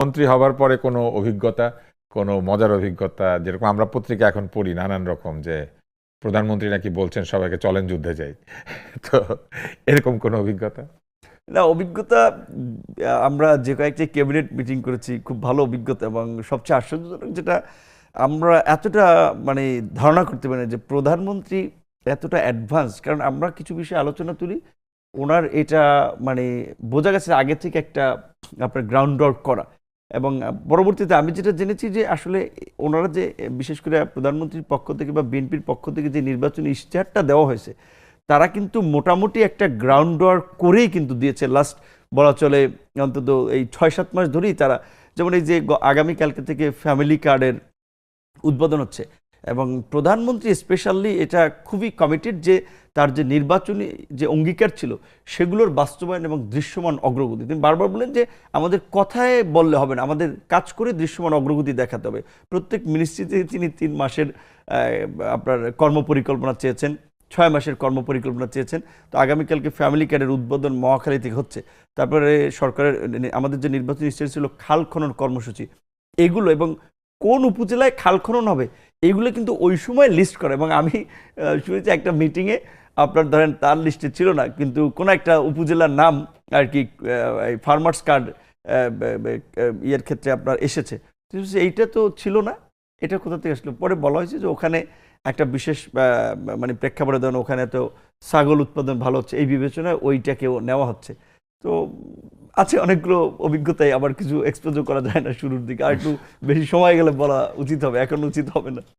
মন্ত্রী হবার পরে কোনো অভিজ্ঞতা, কোনো মজার অভিজ্ঞতা, যেরকম আমরা পত্রিকা এখন পড়ি নানান রকম, যে প্রধানমন্ত্রী নাকি বলছেন সবাইকে চলেন যুদ্ধে যাই, তো এরকম কোনো অভিজ্ঞতা? না, অভিজ্ঞতা আমরা যে কয়েকটি ক্যাবিনেট মিটিং করেছি, খুব ভালো অভিজ্ঞতা। এবং সবচেয়ে আশ্চর্যজনক যেটা, আমরা এতটা মানে ধারণা করতে পারি না যে প্রধানমন্ত্রী এতটা অ্যাডভান্স। কারণ আমরা কিছু বিষয়ে আলোচনা তুলি, ওনার এটা মানে বোঝা গেছে আগে থেকে একটা আপনার গ্রাউন্ড ওয়ার্ক করা। এবং পরবর্তীতে আমি যেটা জেনেছি যে আসলে ওনারা যে বিশেষ করে প্রধানমন্ত্রীর পক্ষ থেকে বা বিএনপির পক্ষ থেকে যে নির্বাচনী ইশতেহারটা দেওয়া হয়েছে, তারা কিন্তু মোটামুটি একটা গ্রাউন্ড ওয়ার্ক করেই কিন্তু দিয়েছে। লাস্ট বলা চলে অন্তত এই ৬-৭ মাস ধরেই তারা, যেমন এই যে আগামীকালকে থেকে ফ্যামিলি কার্ডের উদ্বোধন হচ্ছে, এবং প্রধানমন্ত্রী স্পেশালি এটা খুবই কমিটেড যে তার যে নির্বাচনী যে অঙ্গীকার ছিল সেগুলোর বাস্তবায়ন এবং দৃশ্যমান অগ্রগতি। তিনি বারবার বলেন যে আমাদের কথায় বললে হবে না, আমাদের কাজ করে দৃশ্যমান অগ্রগতি দেখাতে হবে। প্রত্যেক মিনিস্ট্রিতে তিনি ৩ মাসের আপনার কর্মপরিকল্পনা চেয়েছেন, ৬ মাসের কর্মপরিকল্পনা চেয়েছেন। তো আগামীকালকে ফ্যামিলি কার্ডের উদ্বোধন মহাখালী থেকে হচ্ছে। তারপরে সরকারের আমাদের যে নির্বাচনী স্টেজ ছিল খাল খনন কর্মসূচি, এগুলো এবং কোন উপজেলায় খাল খনন হবে এগুলো কিন্তু ওই সময় লিস্ট করে। এবং আমি শুনেছি একটা মিটিংয়ে আপনার ধরেন তার লিস্টে ছিল না, কিন্তু কোনো একটা উপজেলার নাম আর কি ফার্মার্স কার্ড ইয়ের ক্ষেত্রে আপনার এসেছে। এইটা তো ছিল না, এটা কোথা থেকে আসলো? পরে বলা হয়েছে যে ওখানে একটা বিশেষ মানে প্রেক্ষাপটে ধরেন ওখানে তো ছাগল উৎপাদন ভালো হচ্ছে, এই বিবেচনায় ওইটাকেও নেওয়া হচ্ছে। তো আছে অনেকগুলো অভিজ্ঞতাই, আবার কিছু এক্সপোজও করা যায় না শুরুর দিকে, আর একটু বেশি সময় গেলে বলা উচিত হবে, এখন উচিত হবে না।